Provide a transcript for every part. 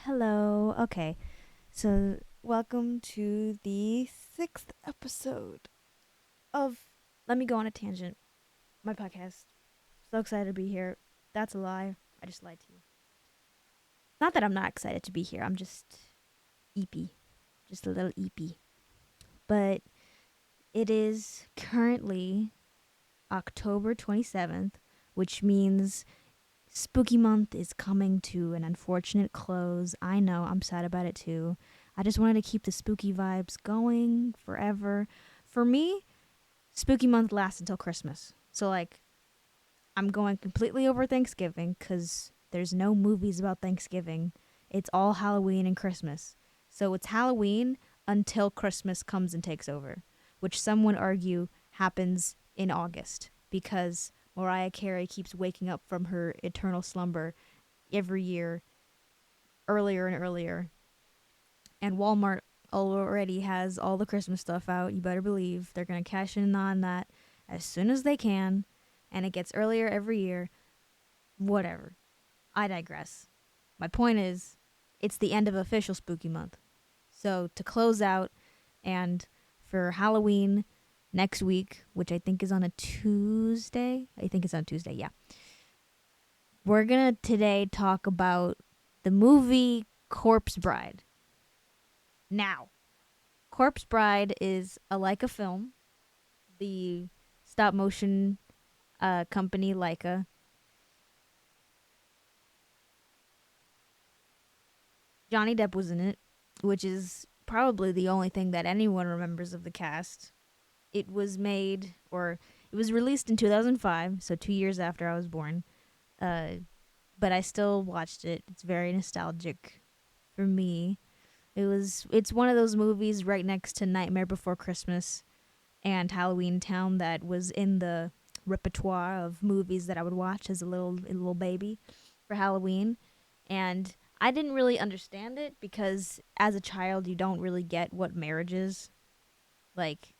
Hello. Okay. So, welcome to the sixth episode of Let Me Go on a Tangent, my podcast. So excited to be here. That's a lie. I just lied to you. Not that I'm not excited to be here. I'm just eepy. Just a little eepy. But it is currently October 27th, which means spooky month is coming to an unfortunate close. I know, I'm sad about it too. I just wanted to keep the spooky vibes going forever. For me, spooky month lasts until Christmas. So, like, I'm going completely over Thanksgiving because there's no movies about Thanksgiving. It's all Halloween and Christmas. So, it's Halloween until Christmas comes and takes over, which some would argue happens in August because Mariah Carey keeps waking up from her eternal slumber every year, earlier and earlier. And Walmart already has all the Christmas stuff out. You better believe they're going to cash in on that as soon as they can. And it gets earlier every year. Whatever. I digress. My point is, it's the end of official spooky month. So to close out and for Halloween next week, which I think is on a Tuesday. I think it's on Tuesday, yeah. We're going to today talk about the movie Corpse Bride. Now, Corpse Bride is a Leica film. The stop motion company Leica. Johnny Depp was in it, which is probably the only thing that anyone remembers of the cast. It was made, or it was released in 2005, so 2 years after I was born. But I still watched it. It's very nostalgic for me. It's one of those movies right next to Nightmare Before Christmas and Halloween Town that was in the repertoire of movies that I would watch as a little baby for Halloween. And I didn't really understand it because as a child you don't really get what marriage is. Like,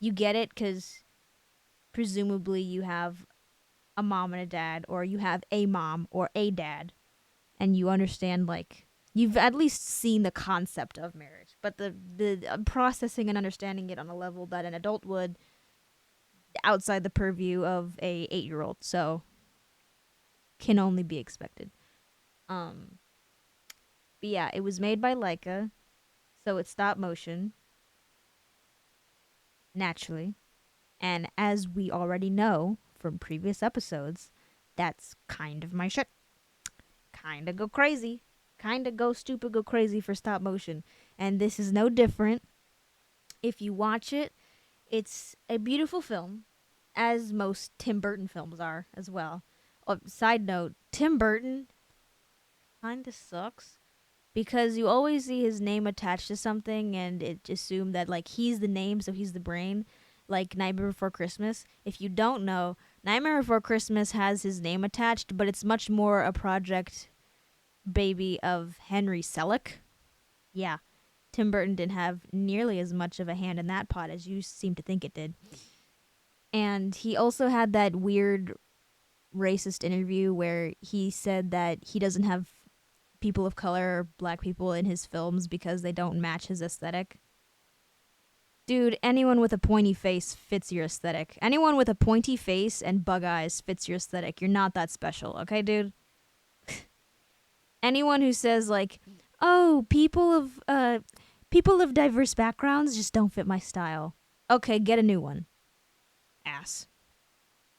you get it cuz presumably you have a mom and a dad, or you have a mom or a dad, and you understand, like, you've at least seen the concept of marriage, but the processing and understanding it on a level that an adult would, outside the purview of a 8-year-old, so can only be expected. um but yeah, it was made by Leica, so it's stop motion, naturally. And as we already know from previous episodes, that's kind of my shit. Kind of go crazy. Kind of go stupid, go crazy for stop motion. And this is no different. If you watch it, it's a beautiful film, as most Tim Burton films are as well. Side note, Tim Burton kind of sucks because you always see his name attached to something and it assumed that, like, he's the name, so he's the brain. Like Nightmare Before Christmas. If you don't know, Nightmare Before Christmas has his name attached, but it's much more a project baby of Henry Selick. Yeah, Tim Burton didn't have nearly as much of a hand in that pot as you seem to think it did. And he also had that weird racist interview where he said that he doesn't have people of color or black people in his films because they don't match his aesthetic. Dude, anyone with a pointy face fits your aesthetic. Anyone with a pointy face and bug eyes fits your aesthetic. You're not that special, okay, dude? Anyone who says, like, oh, people of diverse backgrounds just don't fit my style. Okay, get a new one. Ass.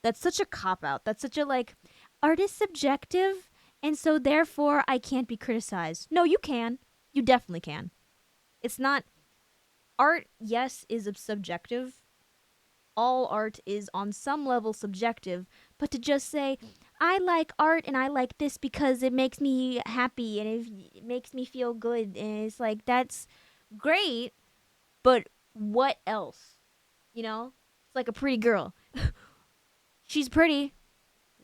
That's such a cop out. That's such a, like, art is subjective, and so therefore I can't be criticized. No, you can. You definitely can. It's not. Art, yes, is subjective. All art is on some level subjective, but to just say, I like art and I like this because it makes me happy and it makes me feel good, and it's like, that's great, but what else? You know? It's like a pretty girl. She's pretty.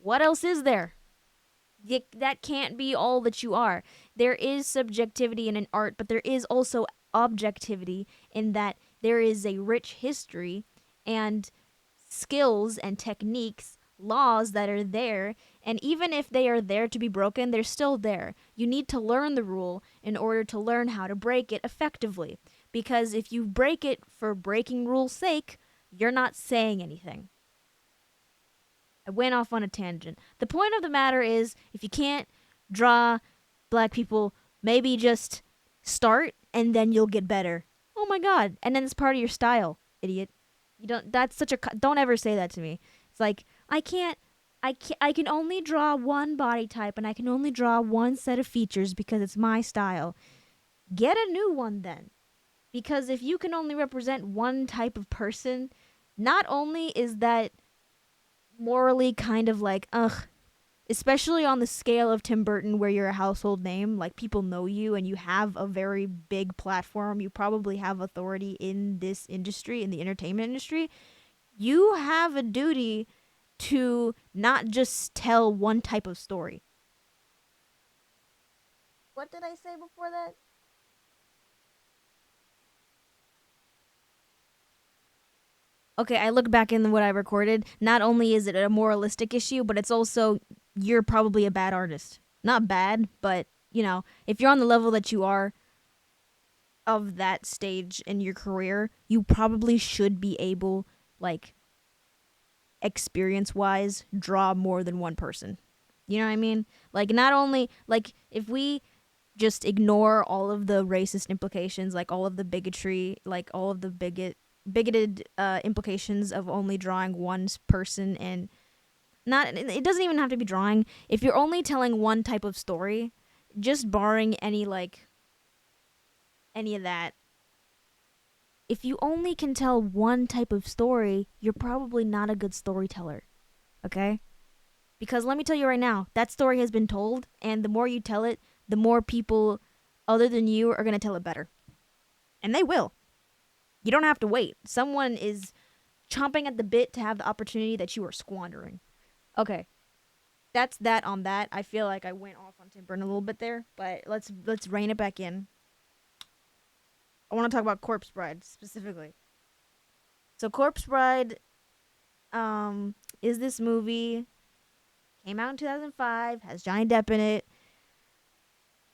What else is there? That can't be all that you are. There is subjectivity in an art, but there is also objectivity in that there is a rich history and skills and techniques laws that are there, and even if they are there to be broken, they're still there. You need to learn the rule in order to learn how to break it effectively. Because if you break it for breaking rules' sake, you're not saying anything. I went off on a tangent. The point of the matter is, if you can't draw black people, maybe just start and then you'll get better. Oh my god. And then it's part of your style, idiot. You don't that's such a don't ever say that to me. It's like I can only draw one body type and I can only draw one set of features because it's my style. Get a new one then. Because if you can only represent one type of person, not only is that morally kind of like, ugh, especially on the scale of Tim Burton where you're a household name, like people know you and you have a very big platform, you probably have authority in this industry, in the entertainment industry, you have a duty to not just tell one type of story. What did I say before that? Okay, I look back in what I recorded. Not only is it a moralistic issue, but it's also you're probably a bad artist. Not bad, but if you're on the level that you are of that stage in your career, you probably should be able, like, experience wise, draw more than one person. You know what I mean? Like, not only, like, if we just ignore all of the racist implications, like all of the bigotry, like all of the bigoted implications of only drawing one person, and not it doesn't even have to be drawing. If you're only telling one type of story, just barring any of that, if you only can tell one type of story, you're probably not a good storyteller. Okay? Because let me tell you right now, that story has been told, and the more you tell it, the more people other than you are going to tell it better. And they will. You don't have to wait. Someone is chomping at the bit to have the opportunity that you are squandering. Okay. That's that on that. I feel like I went off on Tim Burton a little bit there, but let's rein it back in. I want to talk about Corpse Bride specifically. So Corpse Bride is this movie, came out in 2005, has Johnny Depp in it.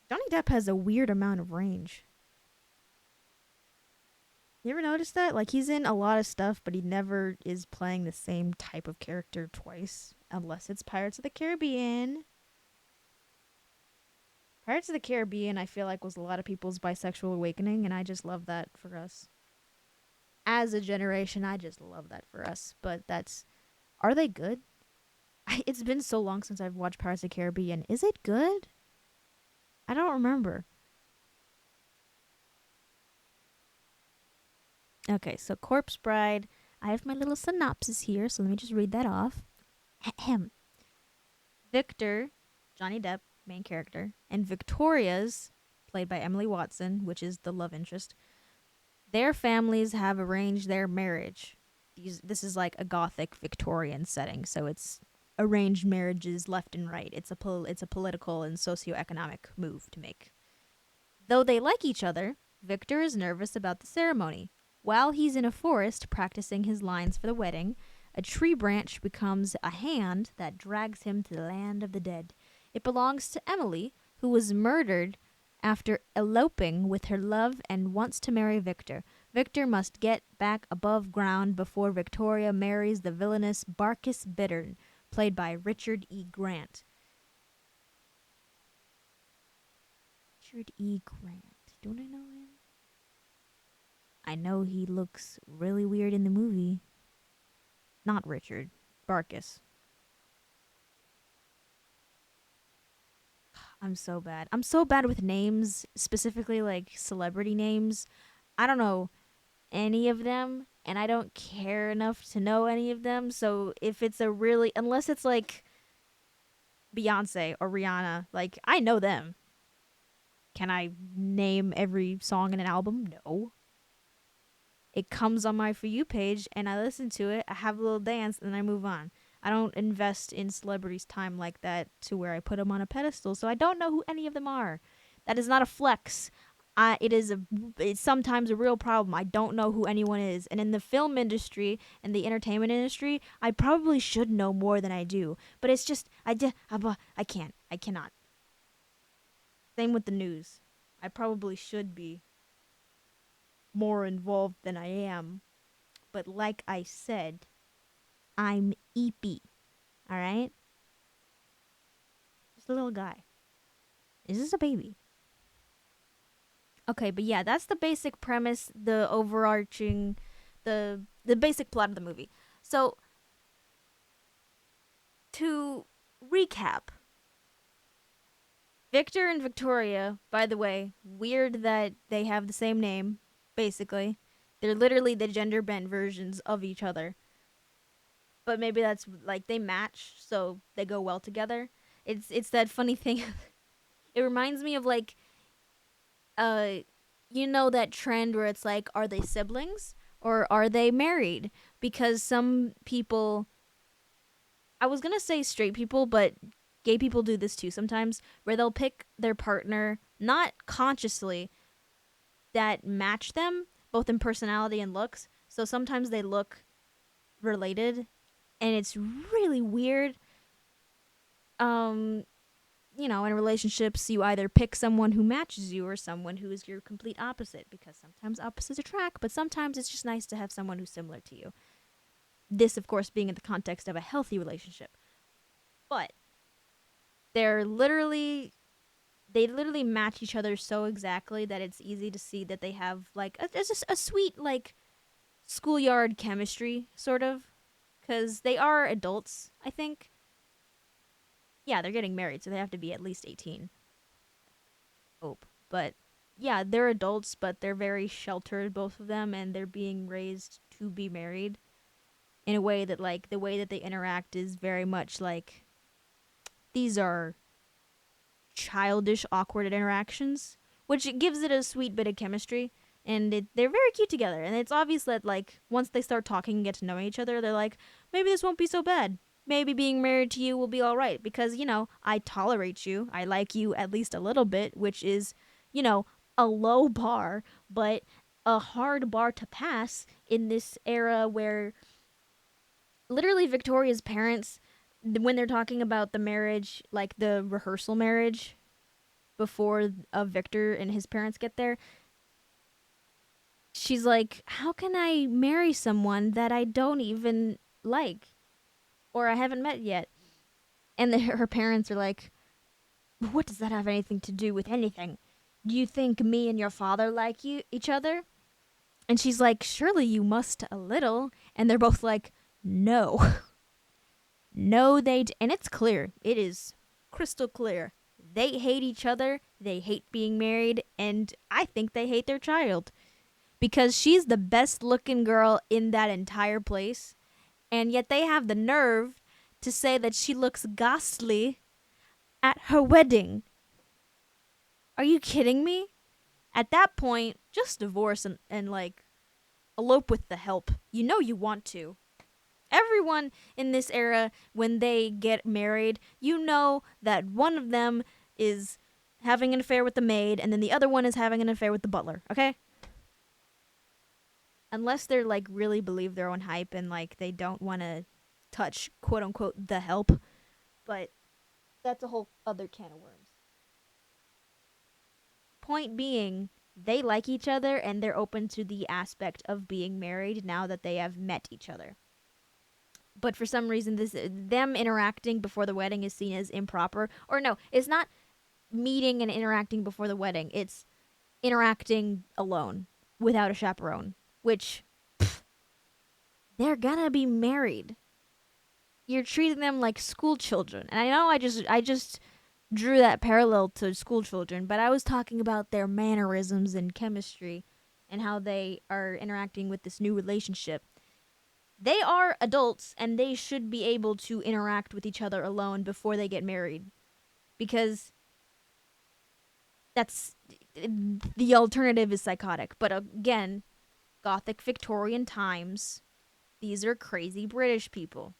Johnny Depp has a weird amount of range. You ever notice that? Like, he's in a lot of stuff, but he never is playing the same type of character twice, unless it's Pirates of the Caribbean. Pirates of the Caribbean, I feel like, was a lot of people's bisexual awakening, and I just love that for us. As a generation, I just love that for us. But are they good? It's been so long since I've watched Pirates of the Caribbean. Is it good? I don't remember. Okay, so Corpse Bride. I have my little synopsis here, so let me just read that off. Ahem. Victor, Johnny Depp, main character, and Victoria's, played by Emily Watson, which is the love interest, their families have arranged their marriage. This is like a gothic Victorian setting, so it's arranged marriages left and right. It's a political and socioeconomic move to make. Though they like each other, Victor is nervous about the ceremony. While he's in a forest practicing his lines for the wedding, a tree branch becomes a hand that drags him to the land of the dead. It belongs to Emily, who was murdered after eloping with her love and wants to marry Victor. Victor must get back above ground before Victoria marries the villainous Barkis Bittern, played by Richard E. Grant. Richard E. Grant. Don't I know him? I know he looks really weird in the movie. Not Richard. Barkis. I'm so bad. I'm so bad with names, specifically like celebrity names. I don't know any of them, and I don't care enough to know any of them. So if it's unless it's like Beyonce or Rihanna, like I know them. Can I name every song in an album? No. It comes on my For You page and I listen to it, I have a little dance, and then I move on. I don't invest in celebrities' time like that to where I put them on a pedestal, so I don't know who any of them are. That is not a flex. It's sometimes a real problem. I don't know who anyone is, and in the film industry and the entertainment industry, I probably should know more than I do. But it's just I can't. I cannot. Same with the news. I probably should be more involved than I am. But like I said, I'm eepy. All right, just a little guy. Is this a baby? Okay, but yeah, that's the basic premise, the overarching, the basic plot of the movie. So to recap, Victor and Victoria, by the way, weird that they have the same name, basically. They're literally the gender bent versions of each other. But maybe that's like they match, so they go well together. It's that funny thing. It reminds me of like uh you know that trend where it's like, are they siblings or are they married? Because some people, I was gonna say straight people, but gay people do this too sometimes, where they'll pick their partner not consciously that match them both in personality and looks. So sometimes they look related, and it's really weird. Um, in relationships, you either pick someone who matches you or someone who is your complete opposite, because sometimes opposites attract, but sometimes it's just nice to have someone who's similar to you. This, of course, being in the context of a healthy relationship. But they're literally they literally match each other so exactly that it's easy to see that they have like just a sweet like schoolyard chemistry sort of, because they are adults, I think. Yeah, they're getting married, so they have to be at least 18. Hope. But yeah, they're adults, but they're very sheltered, both of them, and they're being raised to be married in a way that, like, the way that they interact is very much like these are childish, awkward interactions, which gives it a sweet bit of chemistry. And they're very cute together. And it's obvious that, like, once they start talking and get to know each other, they're like, maybe this won't be so bad. Maybe being married to you will be all right because, I tolerate you. I like you at least a little bit, which is, a low bar, but a hard bar to pass in this era where literally Victoria's parents, when they're talking about the marriage, like the rehearsal marriage before Victor and his parents get there, she's like, how can I marry someone that I don't even like or I haven't met yet? And her parents are like, what does that have anything to do with anything? Do you think me and your father like each other? And she's like, surely you must a little. And they're both like, no. No, and it's clear. It is crystal clear. They hate each other. They hate being married. And I think they hate their child, because she's the best looking girl in that entire place. And yet they have the nerve to say that she looks ghastly at her wedding. Are you kidding me? At that point, just divorce and like elope with the help. You know you want to. Everyone in this era, when they get married, you know that one of them is having an affair with the maid and then the other one is having an affair with the butler, okay? Unless they're like really believe their own hype and like they don't want to touch quote unquote the help, but that's a whole other can of worms. Point being, they like each other and they're open to the aspect of being married now that they have met each other. But for some reason, this them interacting before the wedding is seen as improper. Or no, it's not meeting and interacting before the wedding. It's interacting alone without a chaperone, which they're gonna be married. You're treating them like school children. And I know I just drew that parallel to school children, but I was talking about their mannerisms and chemistry and how they are interacting with this new relationship. They are adults and they should be able to interact with each other alone before they get married, because that's the alternative is psychotic. But again, Gothic Victorian times, these are crazy British people.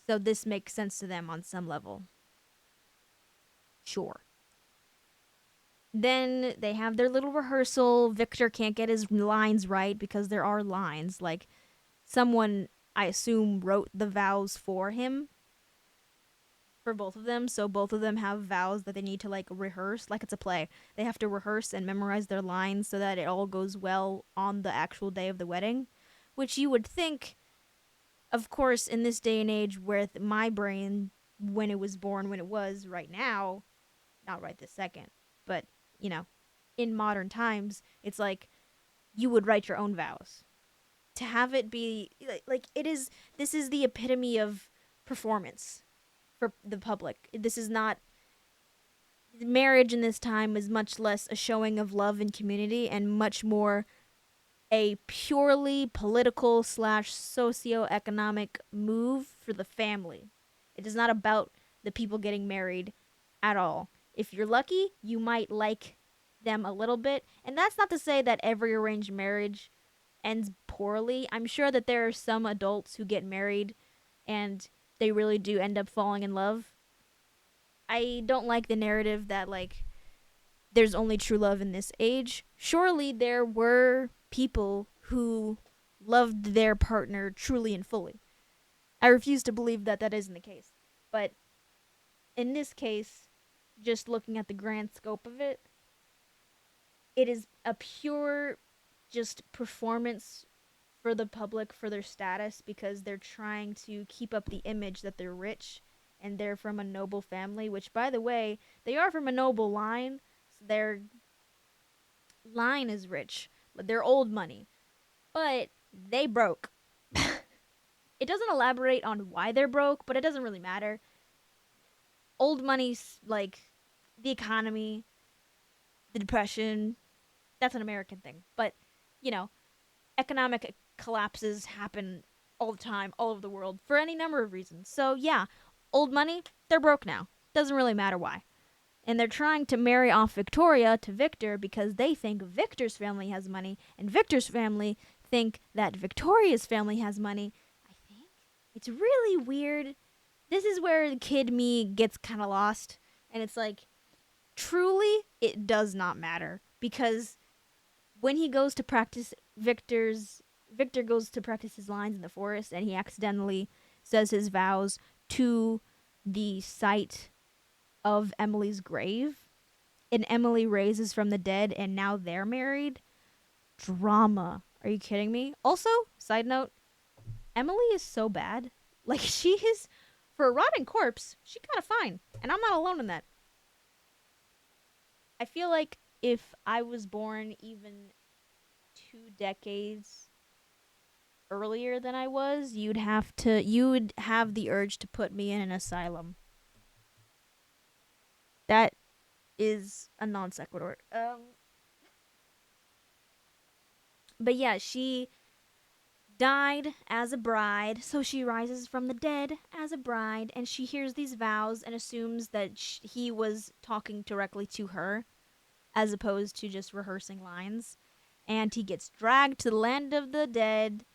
So this makes sense to them on some level. Sure. Then they have their little rehearsal. Victor can't get his lines right because there are lines. Like, someone, I assume, wrote the vows for him for both of them. So both of them have vows that they need to, like, rehearse. Like it's a play. They have to rehearse and memorize their lines so that it all goes well on the actual day of the wedding. Which you would think, of course, in this day and age with my brain, when it was born, when it was right now, not right this second, but, you know, in modern times, it's like you would write your own vows. To have it be like it is, this is the epitome of performance for the public. This is not, marriage in this time is much less a showing of love and community and much more a purely political slash socioeconomic move for the family. It is not about the people getting married at all. If you're lucky, you might like them a little bit. And that's not to say that every arranged marriage ends poorly. I'm sure that there are some adults who get married and they really do end up falling in love. I don't like the narrative that, like, there's only true love in this age. Surely there were people who loved their partner truly and fully. I refuse to believe that that isn't the case. But in this case, just looking at the grand scope of it, it is a pure just performance for the public, for their status, because they're trying to keep up the image that they're rich and they're from a noble family, which, by the way, they are from a noble line. So their line is rich. They're old money. But they broke. It doesn't elaborate on why they're broke, but it doesn't really matter. Old money's like the economy, the depression. That's an American thing. But, you know, economic collapses happen all the time, all over the world, for any number of reasons. So, yeah, old money, they're broke now. Doesn't really matter why. And they're trying to marry off Victoria to Victor because they think Victor's family has money, and Victor's family think that Victoria's family has money. I think it's really weird. This is where the kid me gets kind of lost, and it's like, truly, it does not matter, because when he goes to practice Victor goes to practice his lines in the forest, and he accidentally says his vows to the site of Emily's grave, and Emily raises from the dead, and now they're married. Drama. Are you kidding me? Also, side note, Emily is so bad. Like, she is, for a rotting corpse, she kind of fine, and I'm not alone in that. I feel like if I was born even 2 decades earlier than I was, you would have the urge to put me in an asylum. That is a non sequitur. But yeah, she died as a bride, so she rises from the dead as a bride, and she hears these vows and assumes that he was talking directly to her, as opposed to just rehearsing lines. And he gets dragged to the land of the dead.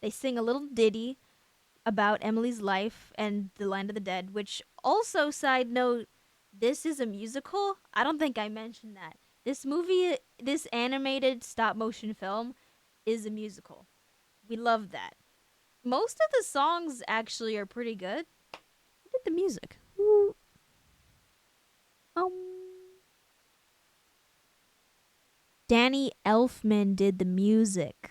They sing a little ditty about Emily's life and the land of the dead, which also, side note, this is a musical. I don't think I mentioned that. This movie, this animated stop motion film, is a musical. We love that. Most of the songs actually are pretty good. Who did the music? Who? Danny Elfman did the music.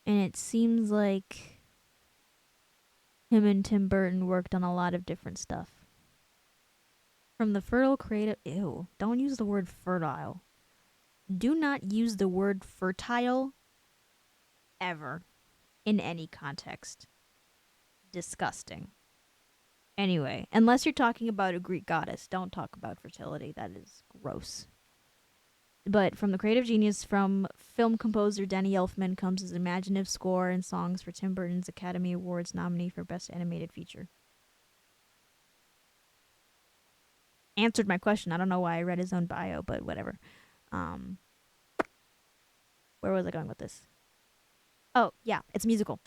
And it seems like him and Tim Burton worked on a lot of different stuff. From the fertile creative... Ew, don't use the word fertile. Do not use the word fertile ever in any context. Disgusting. Anyway, unless you're talking about a Greek goddess, don't talk about fertility. That is gross. But from the creative genius from film composer Danny Elfman comes his imaginative score and songs for Tim Burton's Academy Awards nominee for Best Animated Feature. Answered my question. I don't know why I read his own bio, but whatever. Where was I going with this? Oh, yeah, it's musical.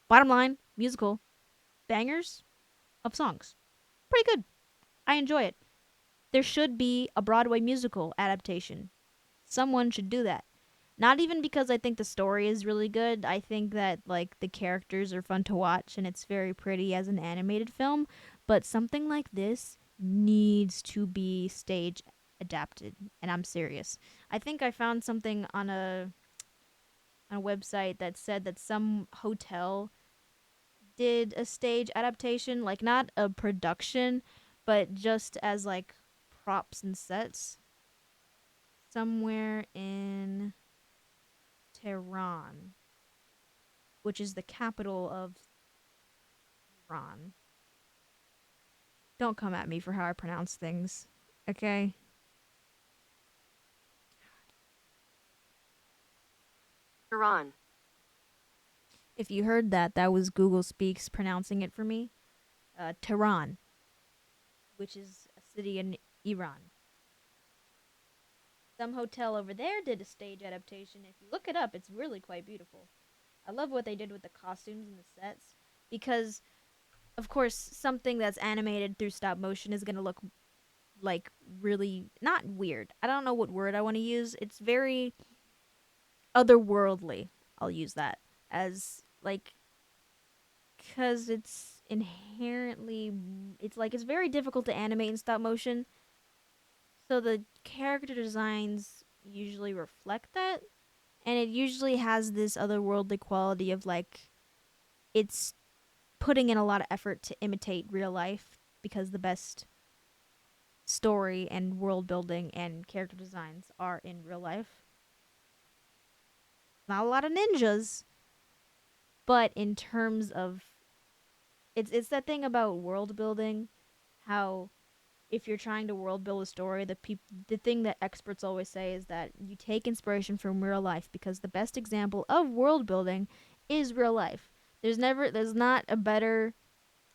Bottom line, musical. Bangers of songs. Pretty good. I enjoy it. There should be a Broadway musical adaptation. Someone should do that. Not even because I think the story is really good. I think that like the characters are fun to watch and it's very pretty as an animated film, but something like this needs to be stage adapted, and I'm serious. I think I found something on a website that said that some hotel did a stage adaptation, like not a production, but just as like props and sets somewhere in Tehran, which is the capital of Iran. Don't come at me for how I pronounce things, okay? Iran. If you heard that, that was Google Speaks pronouncing it for me. Tehran, which is a city in Iran. Some hotel over there did a stage adaptation. If you look it up, it's really quite beautiful. I love what they did with the costumes and the sets because, of course, something that's animated through stop motion is going to look like really not weird. I don't know what word I want to use. It's very otherworldly. I'll use that as like because it's inherently it's very difficult to animate in stop motion. So the character designs usually reflect that, and it usually has this otherworldly quality of like it's putting in a lot of effort to imitate real life because the best story and world building and character designs are in real life. Not a lot of ninjas, but in terms of it's that thing about world building, how if you're trying to world build a story, the thing that experts always say is that you take inspiration from real life because the best example of world building is real life. There's not a better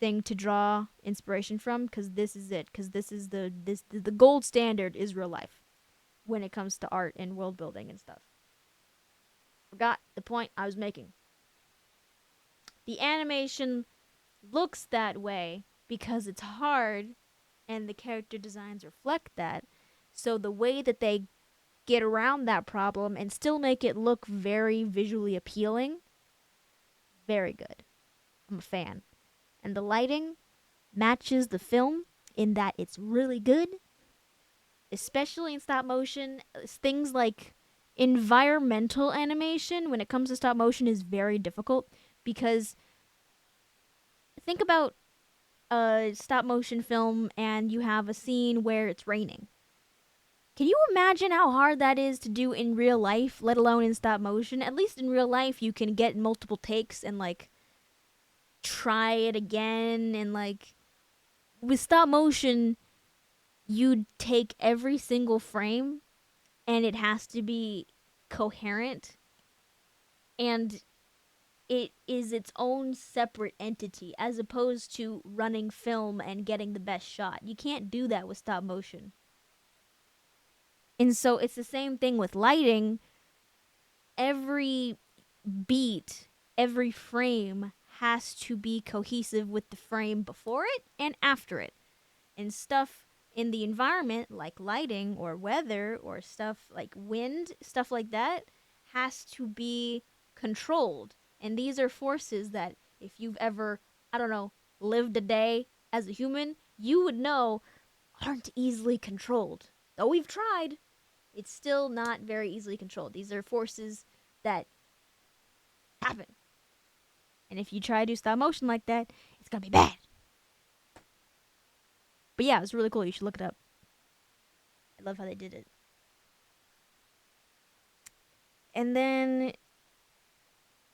thing to draw inspiration from because this is it because this is the gold standard is real life when it comes to art and world building and stuff. Forgot the point I was making. The animation looks that way because it's hard and the character designs reflect that. So the way that they get around that problem and still make it look very visually appealing, very good. I'm a fan. And the lighting matches the film in that it's really good, especially in stop motion. Things like environmental animation when it comes to stop motion is very difficult because think about a stop motion film and you have a scene where it's raining. Can you imagine how hard that is to do in real life, let alone in stop motion? At least in real life, you can get multiple takes and like try it again. And like with stop motion, you take every single frame and it has to be coherent and it is its own separate entity as opposed to running film and getting the best shot. You can't do that with stop motion. And so it's the same thing with lighting. Every beat, every frame has to be cohesive with the frame before it and after it. And stuff in the environment, like lighting or weather or stuff like wind, stuff like that, has to be controlled. And these are forces that, if you've ever, I don't know, lived a day as a human, you would know aren't easily controlled. Though we've tried, it's still not very easily controlled. These are forces that happen. And if you try to do stop motion like that, it's gonna be bad. But yeah, it's really cool. You should look it up. I love how they did it. And then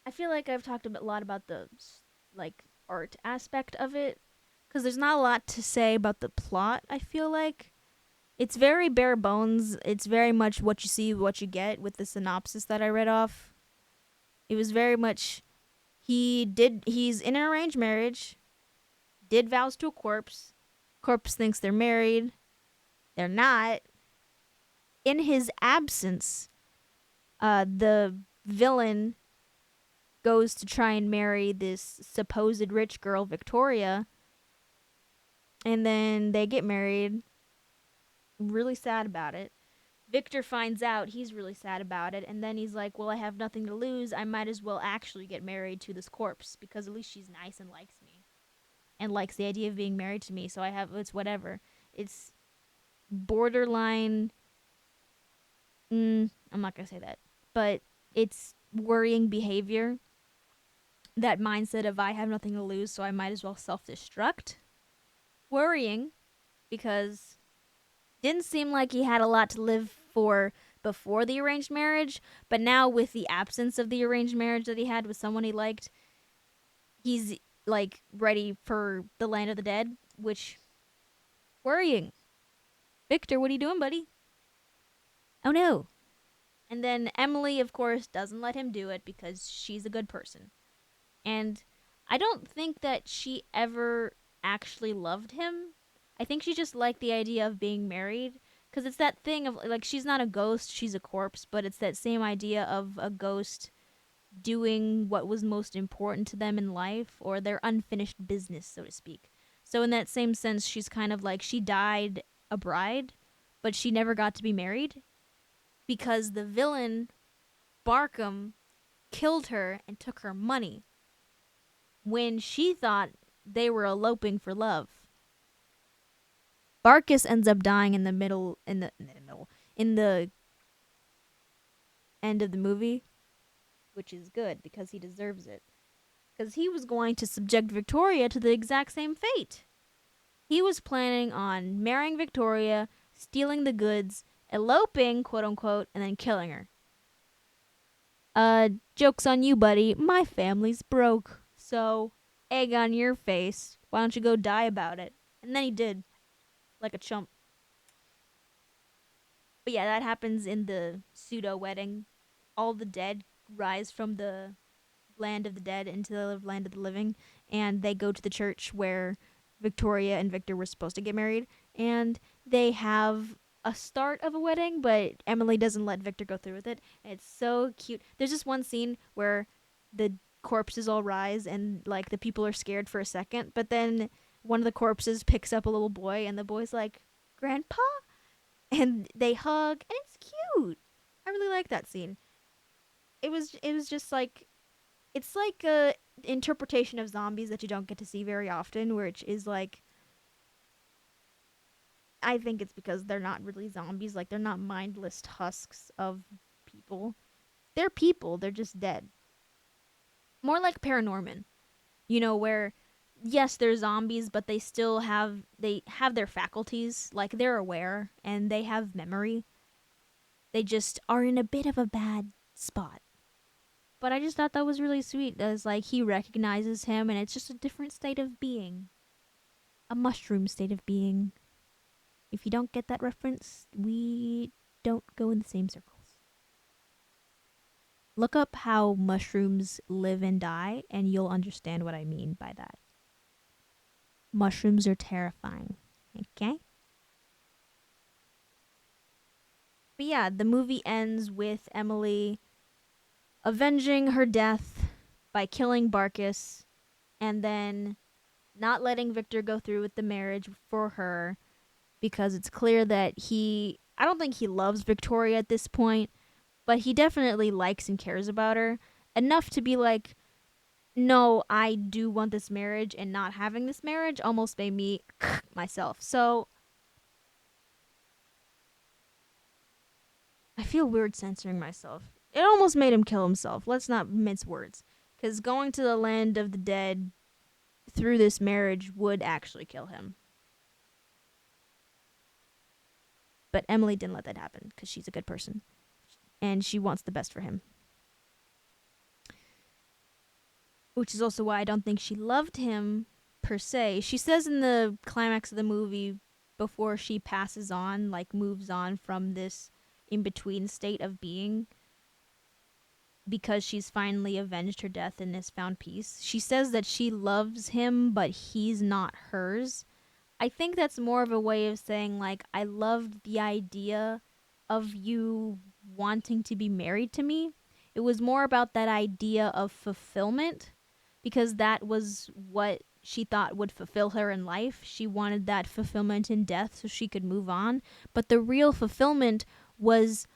I feel like I've talked a lot about the like art aspect of it because there's not a lot to say about the plot. I feel like it's very bare bones. It's very much what you see, what you get with the synopsis that I read off. It was very much he's in an arranged marriage, did vows to a corpse. Corpse thinks they're married. They're not. In his absence, the villain goes to try and marry this supposed rich girl, Victoria, And then they get married. Really sad about it. Victor finds out, he's really sad about it, and then he's like, well, I have nothing to lose. I might as well actually get married to this corpse because at least she's nice and likes me and likes the idea of being married to me. So it's whatever. It's borderline. I'm not going to say that, but it's worrying behavior. That mindset of I have nothing to lose, so I might as well self destruct. Worrying because didn't seem like he had a lot to live for before the arranged marriage, but now with the absence of the arranged marriage that he had with someone he liked, he's like ready for the land of the dead, which worrying. Victor, what are you doing, buddy? Oh no. And then Emily, of course, doesn't let him do it because she's a good person. And I don't think that she ever actually loved him. I think she just liked the idea of being married. Because it's that thing of, like, she's not a ghost, she's a corpse, but it's that same idea of a ghost doing what was most important to them in life or their unfinished business, so to speak. So, in that same sense, she's kind of like she died a bride, but she never got to be married because the villain, Barkham, killed her and took her money when she thought they were eloping for love. Barkus ends up dying in the middle in the end of the movie, which is good because he deserves it. Because he was going to subject Victoria to the exact same fate. He was planning on marrying Victoria, stealing the goods, eloping, quote unquote, and then killing her. Joke's on you, buddy. My family's broke. So, egg on your face. Why don't you go die about it? And then he did. Like a chump. But yeah, that happens in the pseudo wedding. All the dead rise from the land of the dead into the land of the living, and they go to the church where Victoria and Victor were supposed to get married, and they have a start of a wedding, but Emily doesn't let Victor go through with it. And it's so cute. There's just one scene where the corpses all rise and like the people are scared for a second, but then one of the corpses picks up a little boy and the boy's like, "Grandpa?" And they hug and it's cute. I really like that scene. It was just like it's like a interpretation of zombies that you don't get to see very often, which is like I think it's because they're not really zombies, like they're not mindless husks of people. They're people, they're just dead. More like Paranorman, where yes, they're zombies, but they have their faculties, like they're aware and they have memory. They just are in a bit of a bad spot. But I just thought that was really sweet. As like he recognizes him, and it's just a different state of being, a mushroom state of being. If you don't get that reference, we don't go in the same circles. Look up how mushrooms live and die, and you'll understand what I mean by that. Mushrooms are terrifying. Okay? But yeah, the movie ends with Emily avenging her death by killing Barkus and then not letting Victor go through with the marriage for her because it's clear that I don't think he loves Victoria at this point, but he definitely likes and cares about her enough to be like, no, I do want this marriage, and not having this marriage almost made me myself. So I feel weird censoring myself. It almost made him kill himself. Let's not mince words. Because going to the land of the dead through this marriage would actually kill him. But Emily didn't let that happen because she's a good person. And she wants the best for him. Which is also why I don't think she loved him per se. She says in the climax of the movie, before she passes on, like moves on from this in-between state of being, because she's finally avenged her death and has found peace. She says that she loves him, but he's not hers. I think that's more of a way of saying, like, I loved the idea of you wanting to be married to me. It was more about that idea of fulfillment, because that was what she thought would fulfill her in life. She wanted that fulfillment in death so she could move on. But the real fulfillment was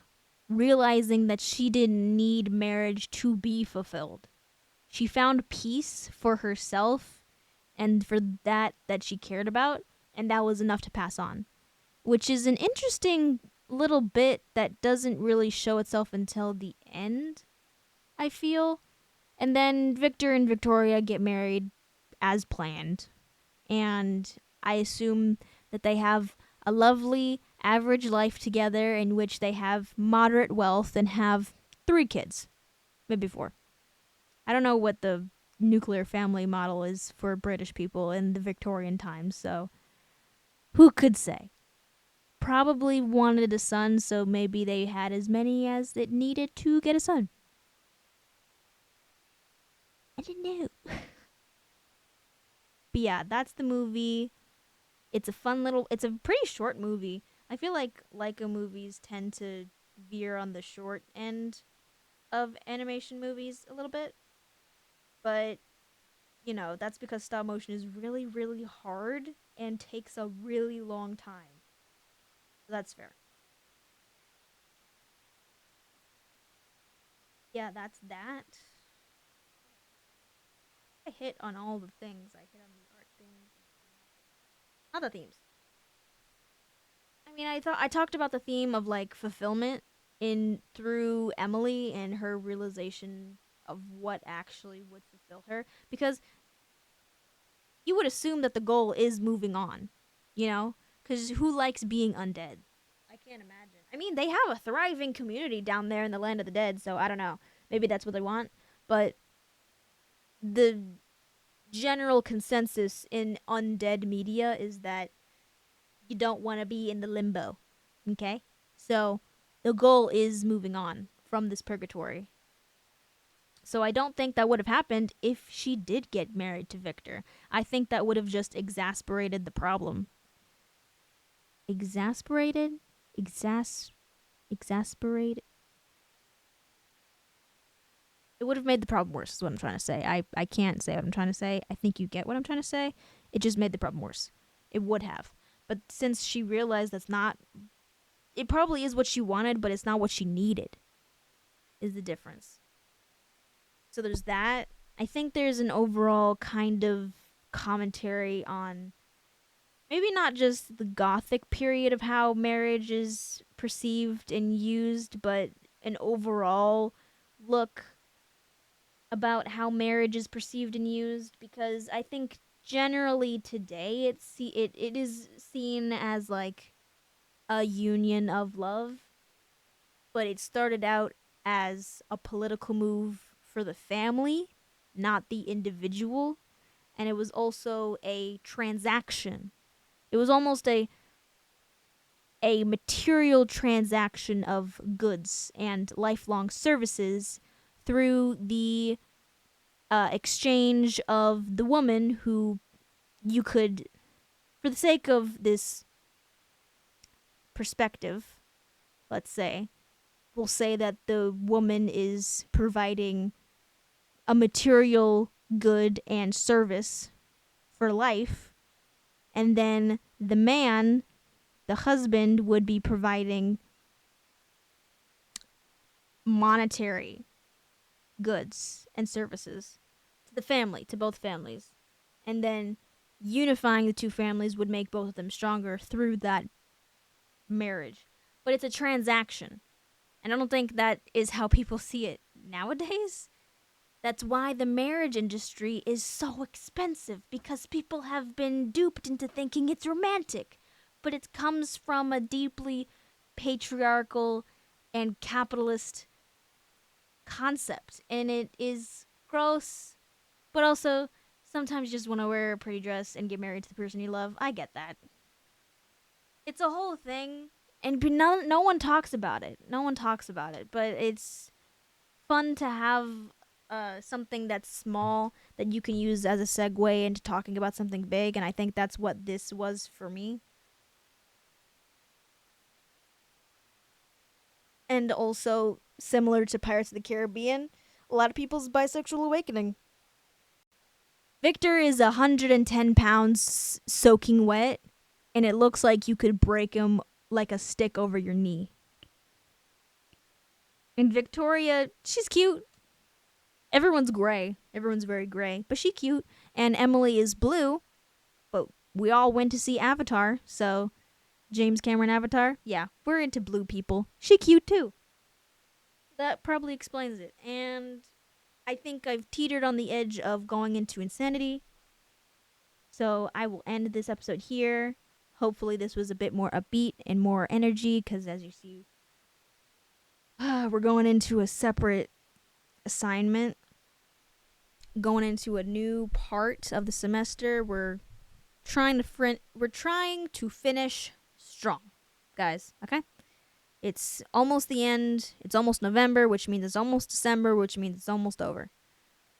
realizing that she didn't need marriage to be fulfilled. She found peace for herself and for that she cared about, and that was enough to pass on. Which is an interesting little bit that doesn't really show itself until the end, I feel. And then Victor and Victoria get married as planned. And I assume that they have a lovely average life together in which they have moderate wealth and have 3 kids, maybe 4. I don't know what the nuclear family model is for British people in the Victorian times, so who could say? Probably wanted a son, so maybe they had as many as it needed to get a son. I didn't know. But yeah, that's the movie. It's a fun little. It's a pretty short movie. I feel like Leica movies tend to veer on the short end of animation movies a little bit, but that's because stop motion is really, really hard and takes a really long time. So that's fair. Yeah, that's that. I hit on all the things. I hit on the art things and the thematic, not the themes. I mean, I talked about the theme of like fulfillment in through Emily and her realization of what actually would fulfill her, because you would assume that the goal is moving on, you know? Cuz who likes being undead? I can't imagine. I mean, they have a thriving community down there in the land of the dead, so I don't know. Maybe that's what they want, but the general consensus in undead media is that you don't want to be in the limbo. Okay? So the goal is moving on from this purgatory. So I don't think that would have happened if she did get married to Victor. I think that would have just exasperated the problem. Exasperated? Exasperated? It would have made the problem worse, is what I'm trying to say. I can't say what I'm trying to say. I think you get what I'm trying to say. It just made the problem worse. It would have. But since she realized that's not, it probably is what she wanted, but it's not what she needed, is the difference. So there's that. I think there's an overall kind of commentary on maybe not just the Gothic period of how marriage is perceived and used, but an overall look about how marriage is perceived and used, because I think generally today it is seen as like a union of love, but it started out as a political move for the family, not the individual, and it was also a transaction. It was almost a material transaction of goods and lifelong services through the exchange of the woman who you could, for the sake of this perspective, let's say, we'll say that the woman is providing a material good and service for life, and then the man, the husband, would be providing monetary goods and services to the family, to both families. And then unifying the two families would make both of them stronger through that marriage. But it's a transaction. And I don't think that is how people see it nowadays. That's why the marriage industry is so expensive, because people have been duped into thinking it's romantic. But it comes from a deeply patriarchal and capitalist concept, and it is gross, but also sometimes you just want to wear a pretty dress and get married to the person you love. I get that. It's a whole thing, and no one talks about it. No one talks about it, but it's fun to have something that's small that you can use as a segue into talking about something big, and I think that's what this was for me. And also, similar to Pirates of the Caribbean, a lot of people's bisexual awakening. Victor is 110 pounds soaking wet, and it looks like you could break him like a stick over your knee. And Victoria, she's cute. Everyone's gray. Everyone's very gray, but she's cute. And Emily is blue, but we all went to see Avatar, so James Cameron Avatar. Yeah, we're into blue people. She cute too. That probably explains it. And I think I've teetered on the edge of going into insanity. So I will end this episode here. Hopefully this was a bit more upbeat and more energy, because as you see, we're going into a separate assignment. Going into a new part of the semester. We're trying to finish strong, guys, okay? It's almost the end. It's almost November, which means it's almost December, which means it's almost over.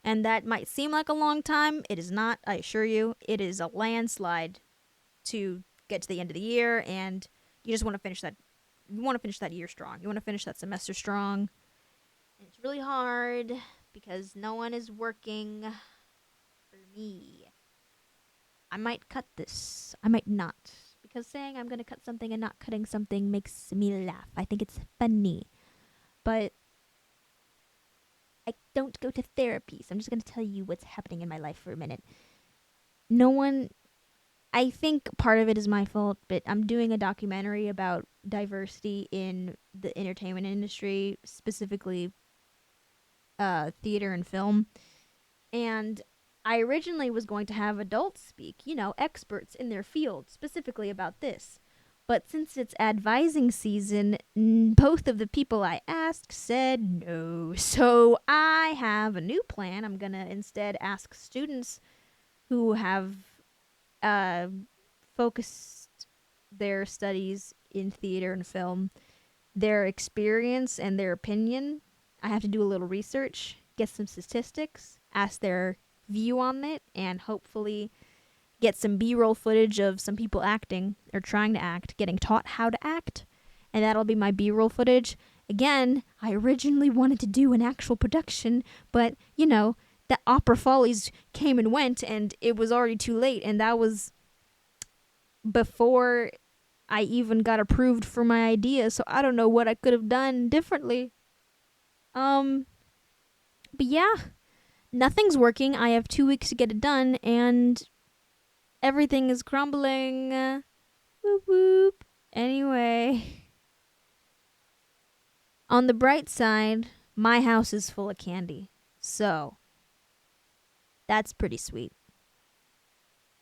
And that might seem like a long time. It is not, I assure you. It is a landslide to get to the end of the year, and you just want to finish that. You want to finish that year strong. You want to finish that semester strong. And it's really hard because no one is working for me. I might cut this. I might not. Because saying I'm going to cut something and not cutting something makes me laugh. I think it's funny. But I don't go to therapy, so I'm just going to tell you what's happening in my life for a minute. I think part of it is my fault, but I'm doing a documentary about diversity in the entertainment industry, specifically theater and film. And I originally was going to have adults speak, experts in their field, specifically about this. But since it's advising season, both of the people I asked said no. So I have a new plan. I'm going to instead ask students who have focused their studies in theater and film, their experience and their opinion. I have to do a little research, get some statistics, ask their view on it, and hopefully get some B-roll footage of some people acting or trying to act, getting taught how to act, and that'll be my B-roll footage. Again, I originally wanted to do an actual production, but, the Opera Follies came and went, and it was already too late, and that was before I even got approved for my idea, so I don't know what I could have done differently. But yeah, nothing's working. I have 2 weeks to get it done, and everything is crumbling. Whoop whoop. Anyway, on the bright side, my house is full of candy, so that's pretty sweet.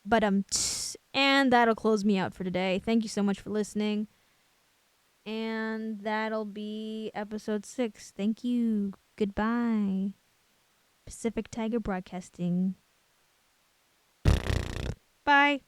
But and that'll close me out for today. Thank you so much for listening. And that'll be episode 6. Thank you. Goodbye. Pacific Tiger Broadcasting. Bye.